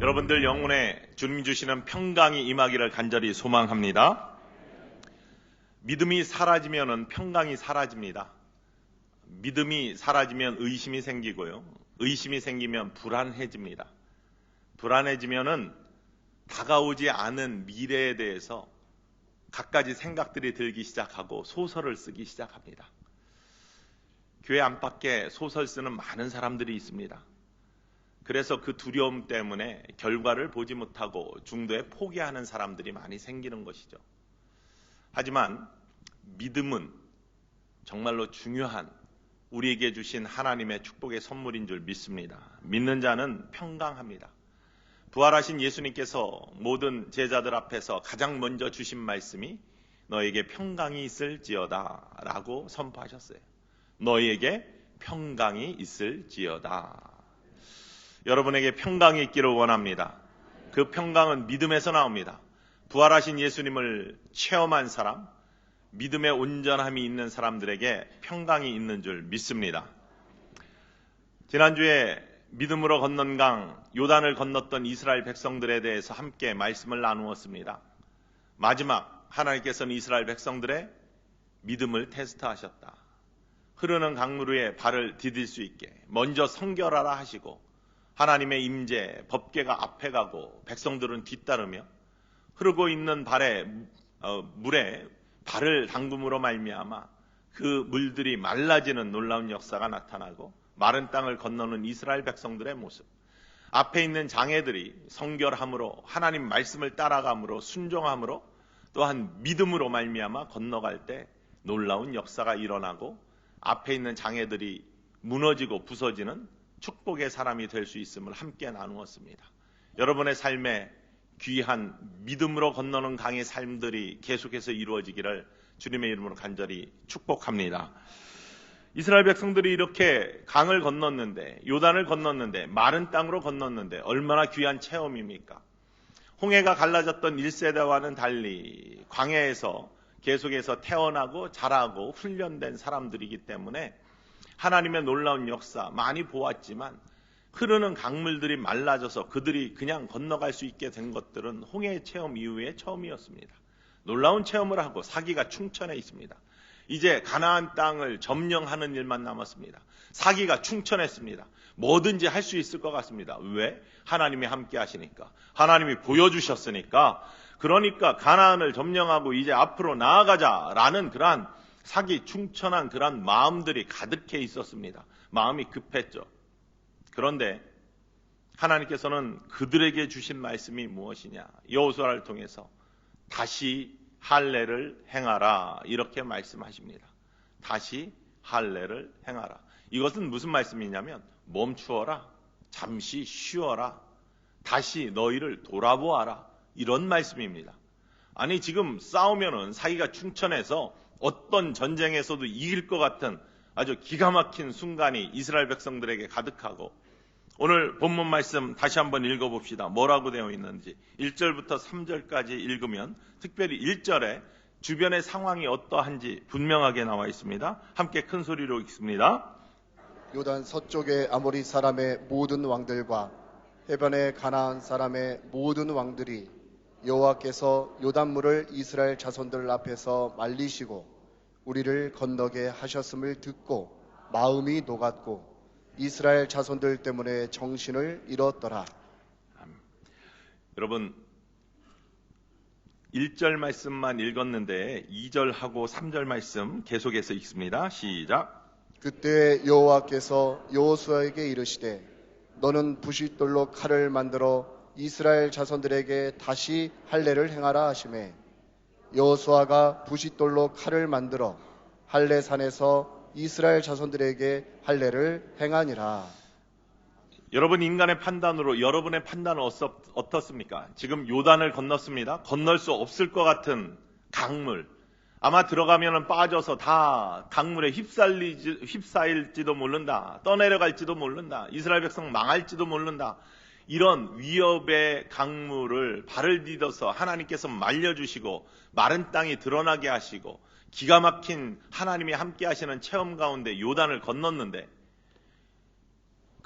여러분들 영혼에 주님 주시는 평강이 임하기를 간절히 소망합니다. 믿음이 사라지면 평강이 사라집니다. 믿음이 사라지면 의심이 생기고요. 의심이 생기면 불안해집니다. 불안해지면은 다가오지 않은 미래에 대해서 갖가지 생각들이 들기 시작하고 소설을 쓰기 시작합니다. 교회 안팎에 소설 쓰는 많은 사람들이 있습니다. 그래서 그 두려움 때문에 결과를 보지 못하고 중도에 포기하는 사람들이 많이 생기는 것이죠. 하지만 믿음은 정말로 중요한 우리에게 주신 하나님의 축복의 선물인 줄 믿습니다. 믿는 자는 평강합니다. 부활하신 예수님께서 모든 제자들 앞에서 가장 먼저 주신 말씀이 너에게 평강이 있을지어다 라고 선포하셨어요. 너에게 평강이 있을지어다. 여러분에게 평강이 있기를 원합니다. 그 평강은 믿음에서 나옵니다. 부활하신 예수님을 체험한 사람, 믿음의 온전함이 있는 사람들에게 평강이 있는 줄 믿습니다. 지난주에 믿음으로 건넌 강 요단을 건넜던 이스라엘 백성들에 대해서 함께 말씀을 나누었습니다. 마지막 하나님께서는 이스라엘 백성들의 믿음을 테스트하셨다. 흐르는 강물 위에 발을 디딜 수 있게 먼저 성결하라 하시고 하나님의 임재, 법궤가 앞에 가고 백성들은 뒤따르며 흐르고 있는 물에 발을 담금으로 말미암아 그 물들이 말라지는 놀라운 역사가 나타나고 마른 땅을 건너는 이스라엘 백성들의 모습, 앞에 있는 장애들이 성결함으로 하나님 말씀을 따라감으로 순종함으로 또한 믿음으로 말미암아 건너갈 때 놀라운 역사가 일어나고 앞에 있는 장애들이 무너지고 부서지는 축복의 사람이 될 수 있음을 함께 나누었습니다. 여러분의 삶에 귀한 믿음으로 건너는 강의 삶들이 계속해서 이루어지기를 주님의 이름으로 간절히 축복합니다. 이스라엘 백성들이 이렇게 강을 건넜는데, 요단을 건넜는데, 마른 땅으로 건넜는데 얼마나 귀한 체험입니까? 홍해가 갈라졌던 1세대와는 달리 광야에서 계속해서 태어나고 자라고 훈련된 사람들이기 때문에 하나님의 놀라운 역사 많이 보았지만 흐르는 강물들이 말라져서 그들이 그냥 건너갈 수 있게 된 것들은 홍해 체험 이후의 처음이었습니다. 놀라운 체험을 하고 사기가 충천해 있습니다. 이제 가나안 땅을 점령하는 일만 남았습니다. 사기가 충천했습니다. 뭐든지 할 수 있을 것 같습니다. 왜? 하나님이 함께 하시니까. 하나님이 보여주셨으니까. 그러니까 가나안을 점령하고 이제 앞으로 나아가자라는 그러한 사기 충천한 그런 마음들이 가득해 있었습니다. 마음이 급했죠. 그런데 하나님께서는 그들에게 주신 말씀이 무엇이냐? 여호수아를 통해서 다시 할례를 행하라 이렇게 말씀하십니다. 다시 할례를 행하라. 이것은 무슨 말씀이냐면 멈추어라, 잠시 쉬어라, 다시 너희를 돌아보아라 이런 말씀입니다. 아니 지금 싸우면은 사기가 충천해서 어떤 전쟁에서도 이길 것 같은 아주 기가 막힌 순간이 이스라엘 백성들에게 가득하고 오늘 본문 말씀 다시 한번 읽어봅시다. 뭐라고 되어 있는지 1절부터 3절까지 읽으면 특별히 1절에 주변의 상황이 어떠한지 분명하게 나와 있습니다. 함께 큰 소리로 읽습니다. 요단 서쪽의 아모리 사람의 모든 왕들과 해변의 가나안 사람의 모든 왕들이 여호와께서 요단물을 이스라엘 자손들 앞에서 말리시고 우리를 건너게 하셨음을 듣고 마음이 녹았고 이스라엘 자손들 때문에 정신을 잃었더라. 여러분 1절 말씀만 읽었는데 2절하고 3절 말씀 계속해서 읽습니다. 시작. 그때 여호와께서 여호수아에게 이르시되 너는 부싯돌로 칼을 만들어 이스라엘 자손들에게 다시 할례를 행하라 하시매 여호수아가 부싯돌로 칼을 만들어 할례산에서 이스라엘 자손들에게 할례를 행하니라. 여러분 인간의 판단으로 여러분의 판단은 어떻습니까? 지금 요단을 건넜습니다. 건널 수 없을 것 같은 강물, 아마 들어가면 빠져서 다 강물에 휩싸일지도 모른다. 떠내려갈지도 모른다. 이스라엘 백성 망할지도 모른다. 이런 위협의 강물을 발을 디뎌서 하나님께서 말려주시고 마른 땅이 드러나게 하시고 기가 막힌 하나님이 함께 하시는 체험 가운데 요단을 건넜는데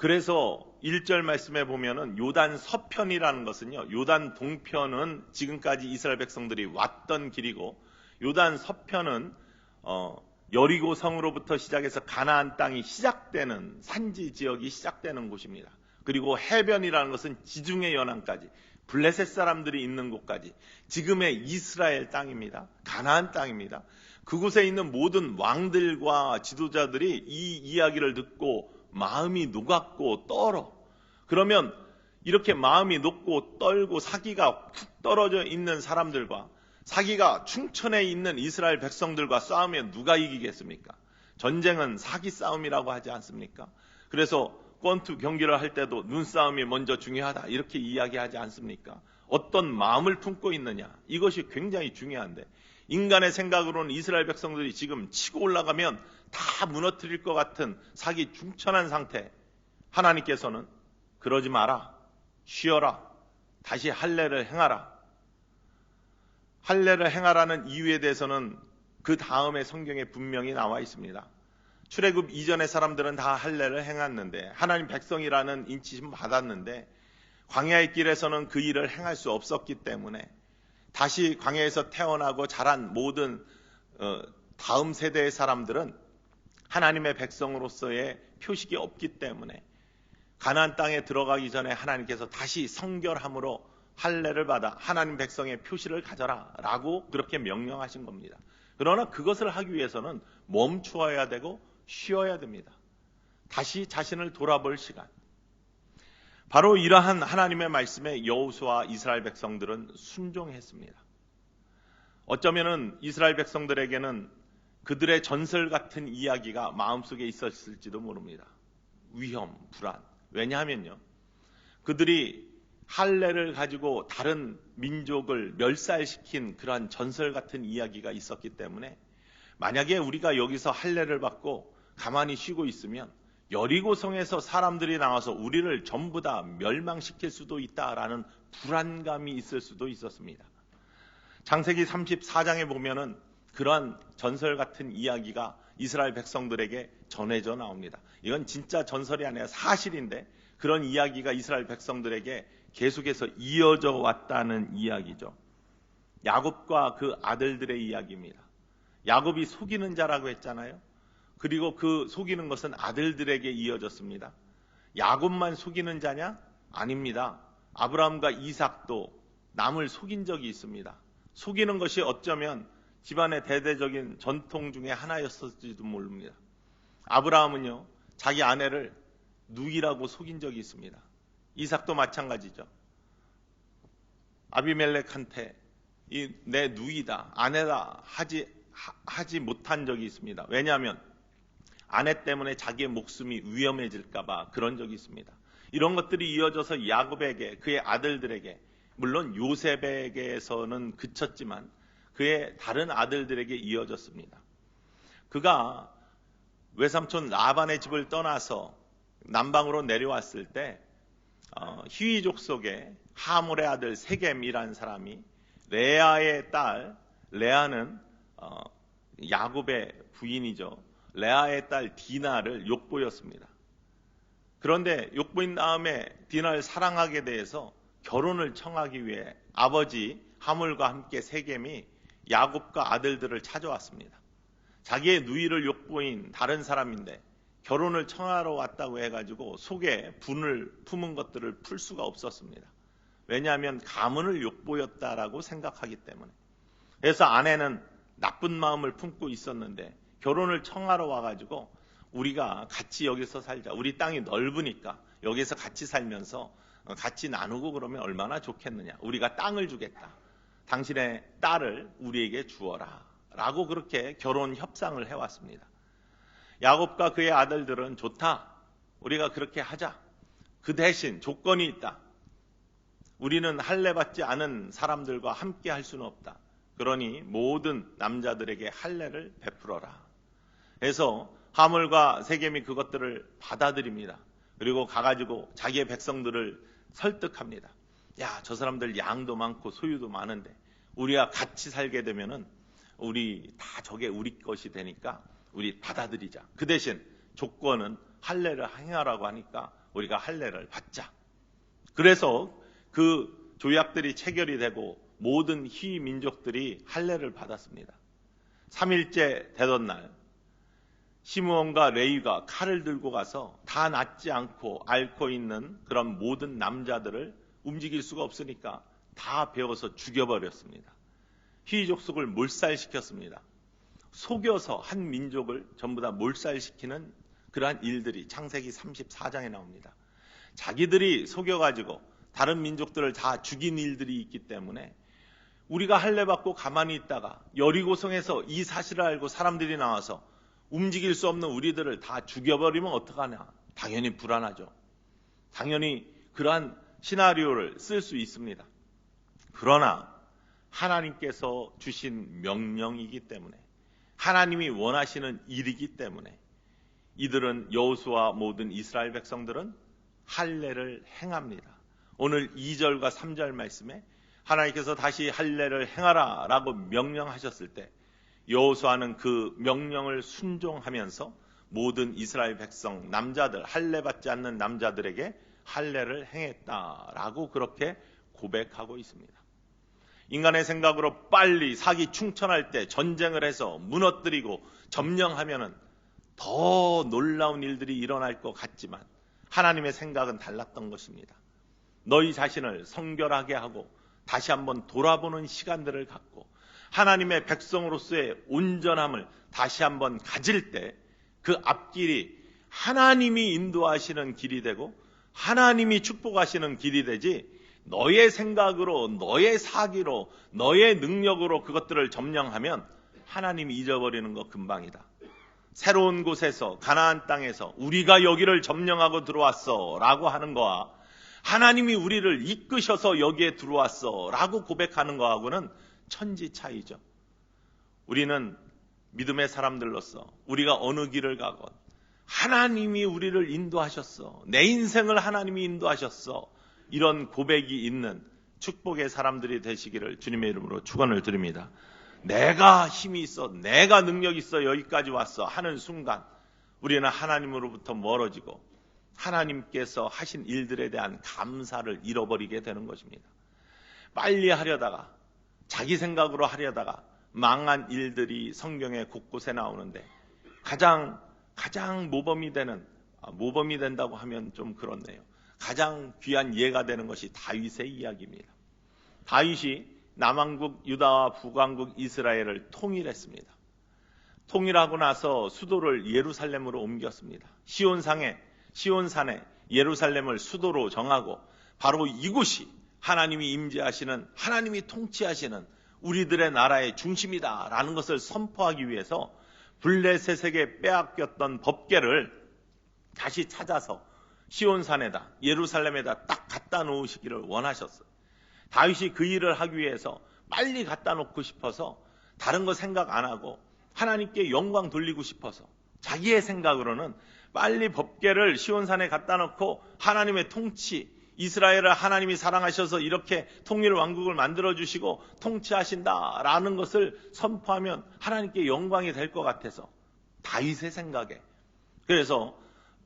그래서 1절 말씀에 보면은 요단 서편이라는 것은요, 요단 동편은 지금까지 이스라엘 백성들이 왔던 길이고, 요단 서편은 여리고 성으로부터 시작해서 가나안 땅이 시작되는 산지 지역이 시작되는 곳입니다. 그리고 해변이라는 것은 지중해 연안까지, 블레셋 사람들이 있는 곳까지, 지금의 이스라엘 땅입니다. 가나안 땅입니다. 그곳에 있는 모든 왕들과 지도자들이 이 이야기를 듣고 마음이 녹았고 떨어. 그러면 이렇게 마음이 녹고 떨고 사기가 푹 떨어져 있는 사람들과 사기가 충천에 있는 이스라엘 백성들과 싸우면 누가 이기겠습니까? 전쟁은 사기 싸움이라고 하지 않습니까? 그래서 권투 경기를 할 때도 눈싸움이 먼저 중요하다 이렇게 이야기하지 않습니까? 어떤 마음을 품고 있느냐, 이것이 굉장히 중요한데, 인간의 생각으로는 이스라엘 백성들이 지금 치고 올라가면 다 무너뜨릴 것 같은 사기 중천한 상태. 하나님께서는 그러지 마라, 쉬어라, 다시 할례를 행하라. 할례를 행하라는 이유에 대해서는 그 다음에 성경에 분명히 나와 있습니다. 출애굽 이전의 사람들은 다 할례를 행했는데, 하나님 백성이라는 인치심 받았는데 광야의 길에서는 그 일을 행할 수 없었기 때문에 다시 광야에서 태어나고 자란 모든 다음 세대의 사람들은 하나님의 백성으로서의 표식이 없기 때문에 가나안 땅에 들어가기 전에 하나님께서 다시 성결함으로 할례를 받아 하나님 백성의 표시를 가져라 라고 그렇게 명령하신 겁니다. 그러나 그것을 하기 위해서는 멈추어야 되고 쉬어야 됩니다. 다시 자신을 돌아볼 시간. 바로 이러한 하나님의 말씀에 여호수아 이스라엘 백성들은 순종했습니다. 어쩌면은 이스라엘 백성들에게는 그들의 전설 같은 이야기가 마음속에 있었을지도 모릅니다. 위험, 불안. 왜냐하면요, 그들이 할례를 가지고 다른 민족을 멸살시킨 그러한 전설 같은 이야기가 있었기 때문에, 만약에 우리가 여기서 할례를 받고 가만히 쉬고 있으면 여리고성에서 사람들이 나와서 우리를 전부 다 멸망시킬 수도 있다라는 불안감이 있을 수도 있었습니다. 창세기 34장에 보면은 그러한 전설 같은 이야기가 이스라엘 백성들에게 전해져 나옵니다. 이건 진짜 전설이 아니라 사실인데, 그런 이야기가 이스라엘 백성들에게 계속해서 이어져 왔다는 이야기죠. 야곱과 그 아들들의 이야기입니다. 야곱이 속이는 자라고 했잖아요. 그리고 그 속이는 것은 아들들에게 이어졌습니다. 야곱만 속이는 자냐? 아닙니다. 아브라함과 이삭도 남을 속인 적이 있습니다. 속이는 것이 어쩌면 집안의 대대적인 전통 중에 하나였을지도 모릅니다. 아브라함은요, 자기 아내를 누이라고 속인 적이 있습니다. 이삭도 마찬가지죠. 아비멜렉한테 내 누이다, 아내다 하지 못한 적이 있습니다. 왜냐하면 아내 때문에 자기의 목숨이 위험해질까봐 그런 적이 있습니다. 이런 것들이 이어져서 야곱에게, 그의 아들들에게, 물론 요셉에게서는 그쳤지만 그의 다른 아들들에게 이어졌습니다. 그가 외삼촌 라반의 집을 떠나서 남방으로 내려왔을 때 히위족 속에 하몰의 아들 세겜이라는 사람이 레아의 딸, 레아는 야곱의 부인이죠. 레아의 딸 디나를 욕보였습니다. 그런데 욕보인 다음에 디나를 사랑하게 돼서 결혼을 청하기 위해 아버지 하몰과 함께 세겜이 야곱과 아들들을 찾아왔습니다. 자기의 누이를 욕보인 다른 사람인데 결혼을 청하러 왔다고 해가지고 속에 분을 품은 것들을 풀 수가 없었습니다. 왜냐하면 가문을 욕보였다라고 생각하기 때문에. 그래서 아내는 나쁜 마음을 품고 있었는데 결혼을 청하러 와가지고 우리가 같이 여기서 살자. 우리 땅이 넓으니까 여기서 같이 살면서 같이 나누고 그러면 얼마나 좋겠느냐. 우리가 땅을 주겠다. 당신의 딸을 우리에게 주어라. 라고 그렇게 결혼 협상을 해왔습니다. 야곱과 그의 아들들은 좋다. 우리가 그렇게 하자. 그 대신 조건이 있다. 우리는 할례 받지 않은 사람들과 함께 할 수는 없다. 그러니 모든 남자들에게 할례를 베풀어라. 그래서 하몰과 세겜이 그것들을 받아들입니다. 그리고 가가지고 자기의 백성들을 설득합니다. 야, 저 사람들 양도 많고 소유도 많은데 우리가 같이 살게 되면은 우리 다 저게 우리 것이 되니까 우리 받아들이자. 그 대신 조건은 할례를 행하라고 하니까 우리가 할례를 받자. 그래서 그 조약들이 체결이 되고 모든 희 민족들이 할례를 받았습니다. 3일째 되던 날 시므온과 레위가 칼을 들고 가서 다 낫지 않고 앓고 있는 그런 모든 남자들을 움직일 수가 없으니까 다 베어서 죽여버렸습니다. 희 족속을 몰살시켰습니다. 속여서 한 민족을 전부 다 몰살시키는 그러한 일들이 창세기 34장에 나옵니다. 자기들이 속여가지고 다른 민족들을 다 죽인 일들이 있기 때문에 우리가 할례 받고 가만히 있다가 여리고성에서 이 사실을 알고 사람들이 나와서 움직일 수 없는 우리들을 다 죽여버리면 어떡하냐? 당연히 불안하죠. 당연히 그러한 시나리오를 쓸 수 있습니다. 그러나 하나님께서 주신 명령이기 때문에, 하나님이 원하시는 일이기 때문에 이들은 여호수아 모든 이스라엘 백성들은 할례를 행합니다. 오늘 2절과 3절 말씀에 하나님께서 다시 할례를 행하라 라고 명령하셨을 때 여호수아는 그 명령을 순종하면서 모든 이스라엘 백성 남자들, 할례 받지 않는 남자들에게 할례를 행했다라고 그렇게 고백하고 있습니다. 인간의 생각으로 빨리 사기 충천할 때 전쟁을 해서 무너뜨리고 점령하면은 더 놀라운 일들이 일어날 것 같지만 하나님의 생각은 달랐던 것입니다. 너희 자신을 성결하게 하고 다시 한번 돌아보는 시간들을 갖고 하나님의 백성으로서의 온전함을 다시 한번 가질 때 그 앞길이 하나님이 인도하시는 길이 되고 하나님이 축복하시는 길이 되지 너의 생각으로, 너의 사기로, 너의 능력으로 그것들을 점령하면 하나님이 잊어버리는 거 금방이다. 새로운 곳에서, 가나안 땅에서 우리가 여기를 점령하고 들어왔어 라고 하는 거와 하나님이 우리를 이끄셔서 여기에 들어왔어 라고 고백하는 거하고는 천지 차이죠. 우리는 믿음의 사람들로서 우리가 어느 길을 가건 하나님이 우리를 인도하셨어, 내 인생을 하나님이 인도하셨어, 이런 고백이 있는 축복의 사람들이 되시기를 주님의 이름으로 축원을 드립니다. 내가 힘이 있어, 내가 능력이 있어 여기까지 왔어 하는 순간 우리는 하나님으로부터 멀어지고 하나님께서 하신 일들에 대한 감사를 잃어버리게 되는 것입니다. 빨리 하려다가, 자기 생각으로 하려다가 망한 일들이 성경에 곳곳에 나오는데 가장 모범이 된다고 하면 좀 그렇네요. 가장 귀한 예가 되는 것이 다윗의 이야기입니다. 다윗이 남왕국 유다와 북왕국 이스라엘을 통일했습니다. 통일하고 나서 수도를 예루살렘으로 옮겼습니다. 시온산에 예루살렘을 수도로 정하고 바로 이곳이 하나님이 임재하시는, 하나님이 통치하시는 우리들의 나라의 중심이다라는 것을 선포하기 위해서 블레셋에게 빼앗겼던 법궤를 다시 찾아서 시온산에다, 예루살렘에다 딱 갖다 놓으시기를 원하셨어요. 다윗이 그 일을 하기 위해서 빨리 갖다 놓고 싶어서 다른 거 생각 안 하고 하나님께 영광 돌리고 싶어서 자기의 생각으로는 빨리 법궤를 시온산에 갖다 놓고 하나님의 통치, 이스라엘을 하나님이 사랑하셔서 이렇게 통일 왕국을 만들어주시고 통치하신다라는 것을 선포하면 하나님께 영광이 될 것 같아서 다윗의 생각에, 그래서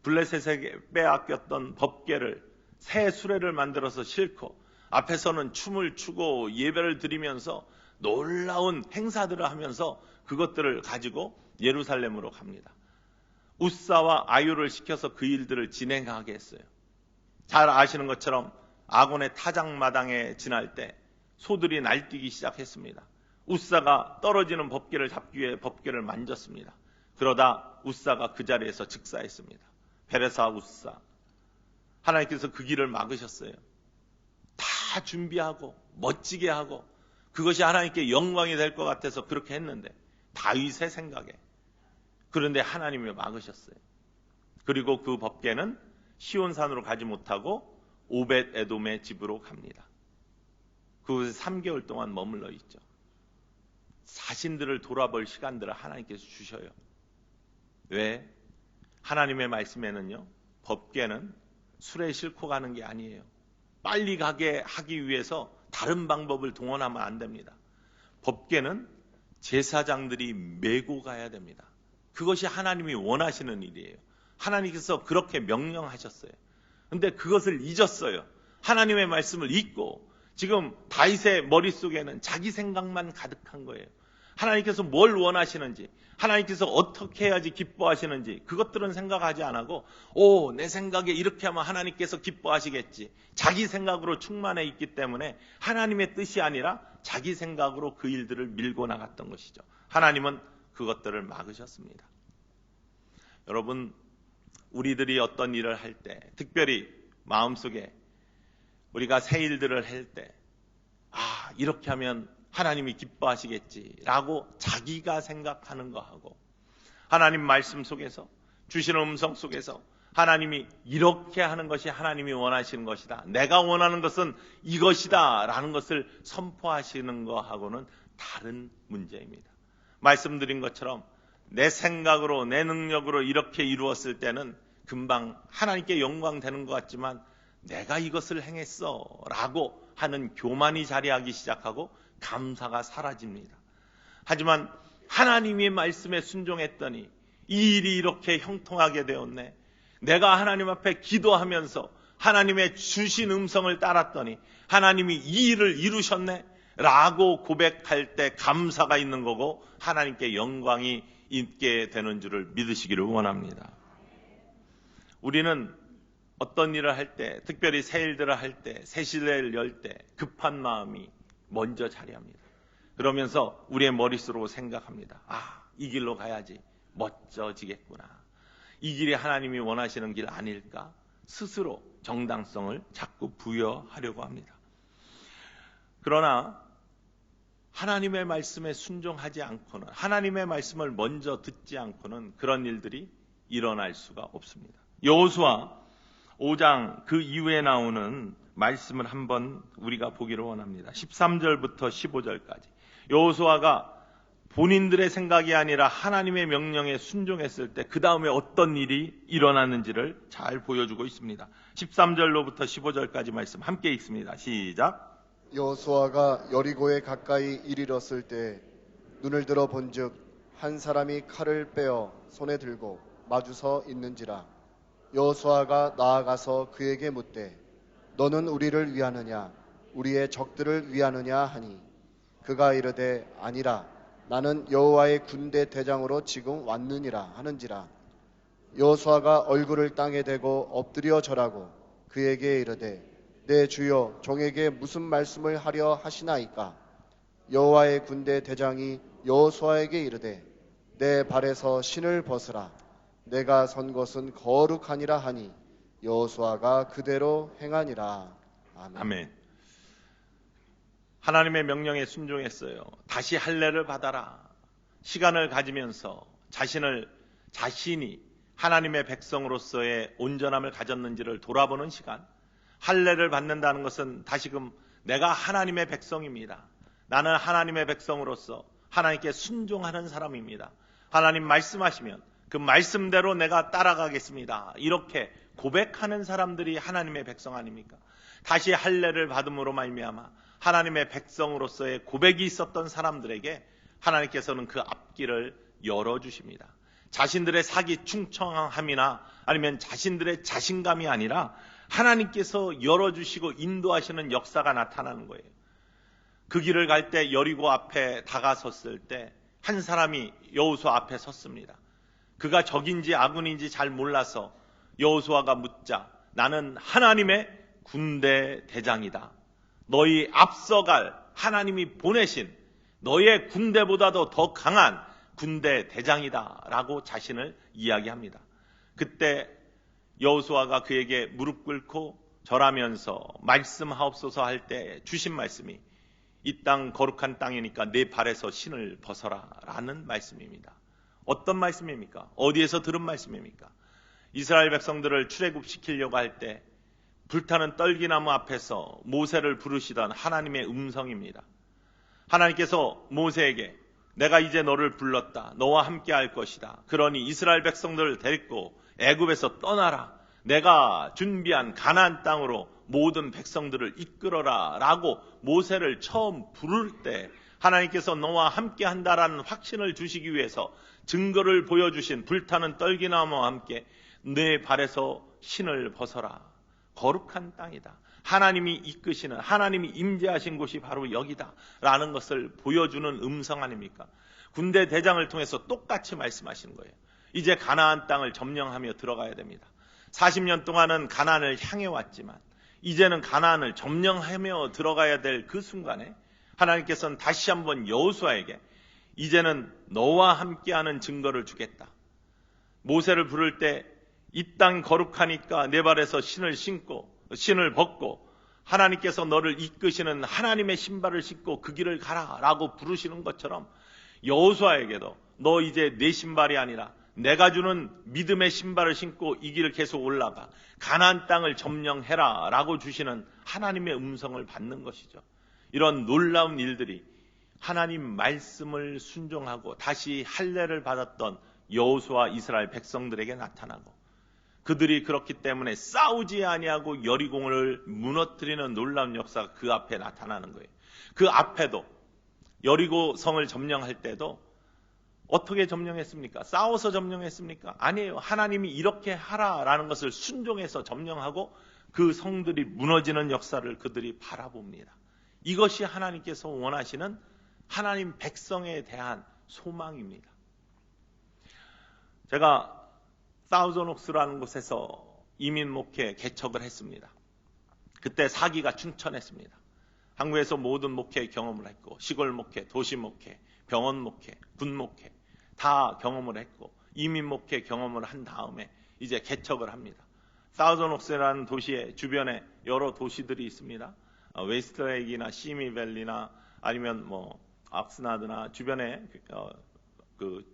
블레셋에게 빼앗겼던 법궤를 새 수레를 만들어서 싣고 앞에서는 춤을 추고 예배를 드리면서 놀라운 행사들을 하면서 그것들을 가지고 예루살렘으로 갑니다. 우사와 아유를 시켜서 그 일들을 진행하게 했어요. 잘 아시는 것처럼 아곤의 타작마당에 지날 때 소들이 날뛰기 시작했습니다. 우사가 떨어지는 법궤를 잡기 위해 법궤를 만졌습니다. 그러다 우사가 그 자리에서 즉사했습니다. 베레사 우사. 하나님께서 그 길을 막으셨어요. 다 준비하고 멋지게 하고 그것이 하나님께 영광이 될 것 같아서 그렇게 했는데 다윗의 생각에, 그런데 하나님이 막으셨어요. 그리고 그 법궤는 시온산으로 가지 못하고 오벳 에돔의 집으로 갑니다. 그곳에 3개월 동안 머물러 있죠. 자신들을 돌아볼 시간들을 하나님께서 주셔요. 왜? 하나님의 말씀에는요, 법궤는 술에 싣고 가는 게 아니에요. 빨리 가게 하기 위해서 다른 방법을 동원하면 안 됩니다. 법궤는 제사장들이 메고 가야 됩니다. 그것이 하나님이 원하시는 일이에요. 하나님께서 그렇게 명령하셨어요. 근데 그것을 잊었어요. 하나님의 말씀을 잊고 지금 다윗의 머릿속에는 자기 생각만 가득한 거예요. 하나님께서 뭘 원하시는지, 하나님께서 어떻게 해야지 기뻐하시는지 그것들은 생각하지 않고 내 생각에 이렇게 하면 하나님께서 기뻐하시겠지. 자기 생각으로 충만해 있기 때문에 하나님의 뜻이 아니라 자기 생각으로 그 일들을 밀고 나갔던 것이죠. 하나님은 그것들을 막으셨습니다. 여러분, 우리들이 어떤 일을 할 때, 특별히 마음속에 우리가 새 일들을 할 때, 이렇게 하면 하나님이 기뻐하시겠지라고 자기가 생각하는 거하고, 하나님 말씀 속에서, 주시는 음성 속에서 하나님이 이렇게 하는 것이 하나님이 원하시는 것이다, 내가 원하는 것은 이것이다 라는 것을 선포하시는 것하고는 다른 문제입니다. 말씀드린 것처럼 내 생각으로, 내 능력으로 이렇게 이루었을 때는 금방 하나님께 영광 되는 것 같지만 내가 이것을 행했어 라고 하는 교만이 자리하기 시작하고 감사가 사라집니다. 하지만 하나님의 말씀에 순종했더니 이 일이 이렇게 형통하게 되었네. 내가 하나님 앞에 기도하면서 하나님의 주신 음성을 따랐더니 하나님이 이 일을 이루셨네 라고 고백할 때 감사가 있는 거고 하나님께 영광이 있게 되는 줄을 믿으시기를 원합니다. 우리는 어떤 일을 할 때, 특별히 새 일들을 할 때, 새 시대를 열 때 급한 마음이 먼저 자리합니다. 그러면서 우리의 머릿속으로 생각합니다. 이 길로 가야지 멋져지겠구나. 이 길이 하나님이 원하시는 길 아닐까? 스스로 정당성을 자꾸 부여하려고 합니다. 그러나 하나님의 말씀에 순종하지 않고는, 하나님의 말씀을 먼저 듣지 않고는 그런 일들이 일어날 수가 없습니다. 여호수아 5장 그 이후에 나오는 말씀을 한번 우리가 보기를 원합니다. 13절부터 15절까지. 여호수아가 본인들의 생각이 아니라 하나님의 명령에 순종했을 때 그 다음에 어떤 일이 일어났는지를 잘 보여주고 있습니다. 13절로부터 15절까지 말씀 함께 읽습니다. 시작. 여호수아가 여리고에 가까이 이르렀을 때 눈을 들어 본즉 한 사람이 칼을 빼어 손에 들고 마주서 있는지라. 여호수아가 나아가서 그에게 묻되 너는 우리를 위하느냐 우리의 적들을 위하느냐 하니 그가 이르되 아니라 나는 여호와의 군대 대장으로 지금 왔느니라 하는지라. 여호수아가 얼굴을 땅에 대고 엎드려 절하고 그에게 이르되 내 주여 종에게 무슨 말씀을 하려 하시나이까. 여호와의 군대 대장이 여호수아에게 이르되 내 발에서 신을 벗으라. 내가 선 것은 거룩하니라 하니 여호수아가 그대로 행하니라. 아멘. 아멘. 하나님의 명령에 순종했어요. 다시 할례를 받아라. 시간을 가지면서 자신이 하나님의 백성으로서의 온전함을 가졌는지를 돌아보는 시간. 할례를 받는다는 것은 다시금 내가 하나님의 백성입니다. 나는 하나님의 백성으로서 하나님께 순종하는 사람입니다. 하나님 말씀하시면 그 말씀대로 내가 따라가겠습니다. 이렇게 고백하는 사람들이 하나님의 백성 아닙니까? 다시 할례를 받음으로 말미암아 하나님의 백성으로서의 고백이 있었던 사람들에게 하나님께서는 그 앞길을 열어주십니다. 자신들의 사기 충청함이나 아니면 자신들의 자신감이 아니라 하나님께서 열어주시고 인도하시는 역사가 나타나는 거예요. 그 길을 갈 때 여리고 앞에 다가섰을 때 한 사람이 여호수아 앞에 섰습니다. 그가 적인지 아군인지 잘 몰라서 여호수아가 묻자 나는 하나님의 군대 대장이다. 너희 앞서갈 하나님이 보내신 너의 군대보다도 더 강한 군대 대장이다 라고 자신을 이야기합니다. 그때 여호수아가 그에게 무릎 꿇고 절하면서 말씀하옵소서 할 때 주신 말씀이 이 땅 거룩한 땅이니까 내 발에서 신을 벗어라 라는 말씀입니다. 어떤 말씀입니까? 어디에서 들은 말씀입니까? 이스라엘 백성들을 출애굽시키려고 할 때 불타는 떨기나무 앞에서 모세를 부르시던 하나님의 음성입니다. 하나님께서 모세에게 내가 이제 너를 불렀다. 너와 함께 할 것이다. 그러니 이스라엘 백성들을 데리고 애굽에서 떠나라. 내가 준비한 가나안 땅으로 모든 백성들을 이끌어라 라고 모세를 처음 부를 때 하나님께서 너와 함께 한다라는 확신을 주시기 위해서 증거를 보여주신 불타는 떨기나무와 함께 내 발에서 신을 벗어라. 거룩한 땅이다. 하나님이 이끄시는, 하나님이 임재하신 곳이 바로 여기다 라는 것을 보여주는 음성 아닙니까? 군대 대장을 통해서 똑같이 말씀하시는 거예요. 이제 가나안 땅을 점령하며 들어가야 됩니다. 40년 동안은 가나안을 향해 왔지만 이제는 가나안을 점령하며 들어가야 될 그 순간에 하나님께서는 다시 한번 여호수아에게 이제는 너와 함께하는 증거를 주겠다. 모세를 부를 때 이 땅 거룩하니까 내 발에서 신을 벗고 하나님께서 너를 이끄시는 하나님의 신발을 신고 그 길을 가라 라고 부르시는 것처럼 여호수아에게도 너 이제 내 신발이 아니라 내가 주는 믿음의 신발을 신고 이 길을 계속 올라가 가나안 땅을 점령해라 라고 주시는 하나님의 음성을 받는 것이죠. 이런 놀라운 일들이 하나님 말씀을 순종하고 다시 할례를 받았던 여호수아 이스라엘 백성들에게 나타나고 그들이 그렇기 때문에 싸우지 아니하고 여리고를 무너뜨리는 놀라운 역사가 그 앞에 나타나는 거예요. 그 앞에도 여리고 성을 점령할 때도 어떻게 점령했습니까? 싸워서 점령했습니까? 아니에요. 하나님이 이렇게 하라라는 것을 순종해서 점령하고 그 성들이 무너지는 역사를 그들이 바라봅니다. 이것이 하나님께서 원하시는 하나님 백성에 대한 소망입니다. 제가 사우저녹스라는 곳에서 이민 목회 개척을 했습니다. 그때 사기가 충천했습니다. 한국에서 모든 목회 경험을 했고 시골 목회, 도시 목회, 병원 목회, 군 목회 다 경험을 했고 이민 목회 경험을 한 다음에 이제 개척을 합니다. 사우저녹스라는 도시의 주변에 여러 도시들이 있습니다. 웨스트레이크나 시미밸리나 아니면 악스나드나 주변에 그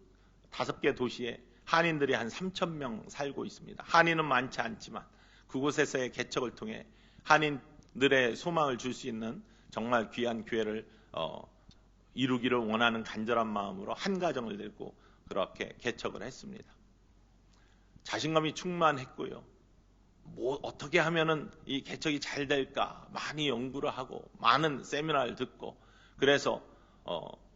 5개 도시에 한인들이 한 3,000명 살고 있습니다. 한인은 많지 않지만 그곳에서의 개척을 통해 한인들의 소망을 줄 수 있는 정말 귀한 교회를 이루기를 원하는 간절한 마음으로 한 가정을 들고 그렇게 개척을 했습니다. 자신감이 충만했고요. 어떻게 하면은 이 개척이 잘 될까 많이 연구를 하고 많은 세미나를 듣고 그래서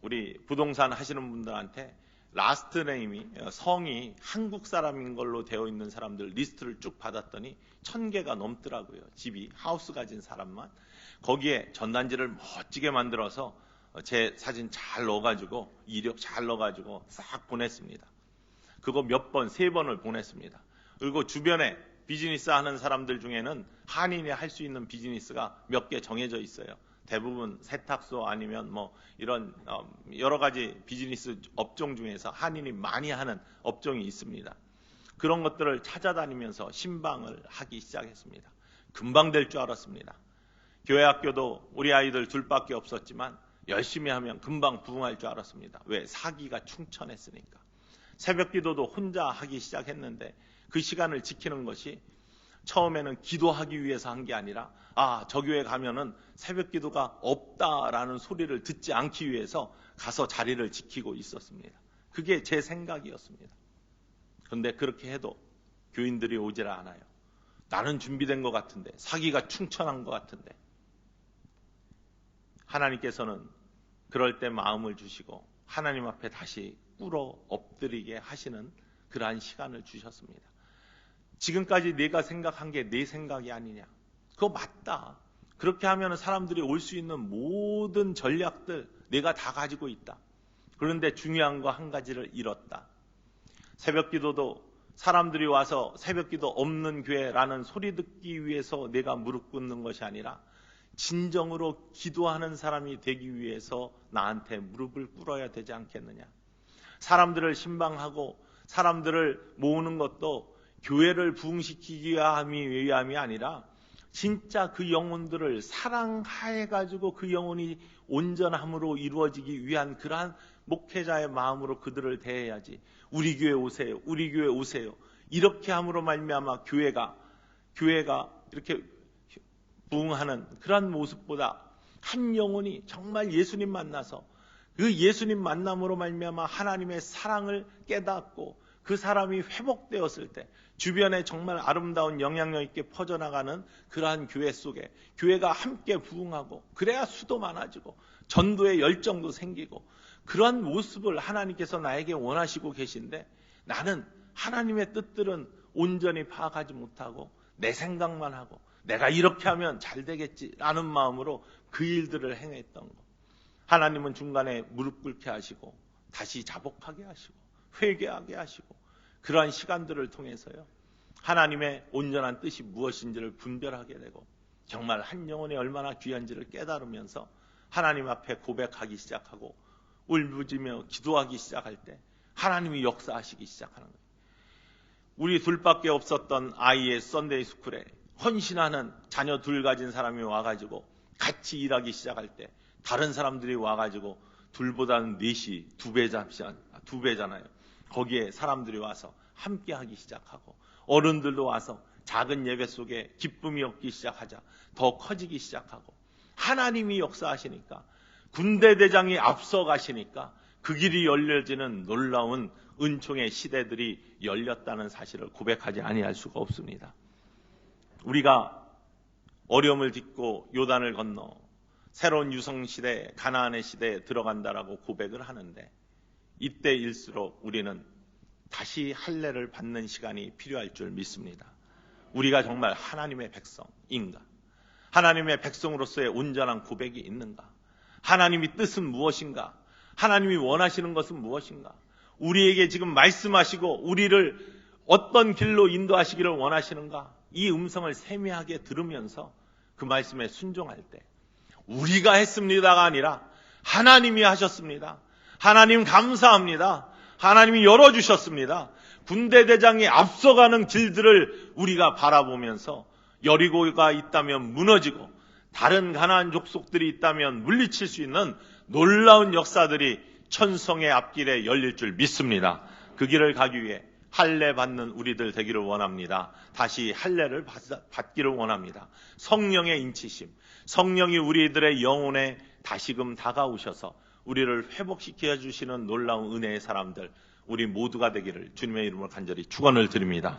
우리 부동산 하시는 분들한테 라스트 네임이 성이 한국 사람인 걸로 되어 있는 사람들 리스트를 쭉 받았더니 1,000개가 넘더라고요. 집이 하우스 가진 사람만. 거기에 전단지를 멋지게 만들어서 제 사진 잘 넣어가지고 이력 잘 넣어가지고 싹 보냈습니다. 그거 몇 번, 3번을 보냈습니다. 그리고 주변에 비즈니스 하는 사람들 중에는 한인이 할 수 있는 비즈니스가 몇 개 정해져 있어요. 대부분 세탁소 아니면 이런 여러 가지 비즈니스 업종 중에서 한인이 많이 하는 업종이 있습니다. 그런 것들을 찾아다니면서 신방을 하기 시작했습니다. 금방 될 줄 알았습니다. 교회 학교도 우리 아이들 둘밖에 없었지만 열심히 하면 금방 부흥할 줄 알았습니다. 왜? 사기가 충천했으니까. 새벽 기도도 혼자 하기 시작했는데 그 시간을 지키는 것이 처음에는 기도하기 위해서 한 게 아니라 저 교회 가면은 새벽 기도가 없다라는 소리를 듣지 않기 위해서 가서 자리를 지키고 있었습니다. 그게 제 생각이었습니다. 그런데 그렇게 해도 교인들이 오질 않아요. 나는 준비된 것 같은데 사기가 충천한 것 같은데 하나님께서는 그럴 때 마음을 주시고 하나님 앞에 다시 꿇어 엎드리게 하시는 그러한 시간을 주셨습니다. 지금까지 내가 생각한 게 내 생각이 아니냐. 그거 맞다. 그렇게 하면 사람들이 올 수 있는 모든 전략들 내가 다 가지고 있다. 그런데 중요한 거 한 가지를 잃었다. 새벽 기도도 사람들이 와서 새벽 기도 없는 교회라는 소리 듣기 위해서 내가 무릎 꿇는 것이 아니라 진정으로 기도하는 사람이 되기 위해서 나한테 무릎을 꿇어야 되지 않겠느냐. 사람들을 신방하고 사람들을 모으는 것도 교회를 부흥시키기 위함이 아니라 진짜 그 영혼들을 사랑해가지고 그 영혼이 온전함으로 이루어지기 위한 그러한 목회자의 마음으로 그들을 대해야지. 우리 교회 오세요. 우리 교회 오세요. 이렇게 함으로 말미암아 교회가 이렇게 부흥하는 그러한 모습보다 한 영혼이 정말 예수님 만나서 그 예수님 만남으로 말미암아 하나님의 사랑을 깨닫고 그 사람이 회복되었을 때 주변에 정말 아름다운 영향력 있게 퍼져나가는 그러한 교회 속에 교회가 함께 부흥하고 그래야 수도 많아지고 전도의 열정도 생기고 그러한 모습을 하나님께서 나에게 원하시고 계신데 나는 하나님의 뜻들은 온전히 파악하지 못하고 내 생각만 하고 내가 이렇게 하면 잘 되겠지라는 마음으로 그 일들을 행했던 것. 하나님은 중간에 무릎 꿇게 하시고 다시 자복하게 하시고 회개하게 하시고 그러한 시간들을 통해서요, 하나님의 온전한 뜻이 무엇인지를 분별하게 되고 정말 한 영혼이 얼마나 귀한지를 깨달으면서 하나님 앞에 고백하기 시작하고 울부짖으며 기도하기 시작할 때 하나님이 역사하시기 시작하는 거예요. 우리 둘밖에 없었던 아이의 썬데이 스쿨에 헌신하는 자녀 둘 가진 사람이 와가지고 같이 일하기 시작할 때 다른 사람들이 와가지고 둘보다는 넷이 두 배잖아요. 거기에 사람들이 와서 함께 하기 시작하고 어른들도 와서 작은 예배 속에 기쁨이 없기 시작하자 더 커지기 시작하고 하나님이 역사하시니까 군대 대장이 앞서 가시니까 그 길이 열려지는 놀라운 은총의 시대들이 열렸다는 사실을 고백하지 아니할 수가 없습니다. 우리가 어려움을 딛고 요단을 건너 새로운 유성시대, 가나안의 시대에 들어간다라고 고백을 하는데 이때일수록 우리는 다시 할례를 받는 시간이 필요할 줄 믿습니다. 우리가 정말 하나님의 백성인가? 하나님의 백성으로서의 온전한 고백이 있는가? 하나님의 뜻은 무엇인가? 하나님이 원하시는 것은 무엇인가? 우리에게 지금 말씀하시고 우리를 어떤 길로 인도하시기를 원하시는가? 이 음성을 세미하게 들으면서 그 말씀에 순종할 때 우리가 했습니다가 아니라 하나님이 하셨습니다. 하나님 감사합니다. 하나님이 열어주셨습니다. 군대 대장이 앞서가는 길들을 우리가 바라보면서 여리고가 있다면 무너지고 다른 가나안 족속들이 있다면 물리칠 수 있는 놀라운 역사들이 천성의 앞길에 열릴 줄 믿습니다. 그 길을 가기 위해 할례 받는 우리들 되기를 원합니다. 다시 할례를 받기를 원합니다. 성령의 인치심, 성령이 우리들의 영혼에 다시금 다가오셔서 우리를 회복시켜 주시는 놀라운 은혜의 사람들, 우리 모두가 되기를 주님의 이름으로 간절히 축원을 드립니다.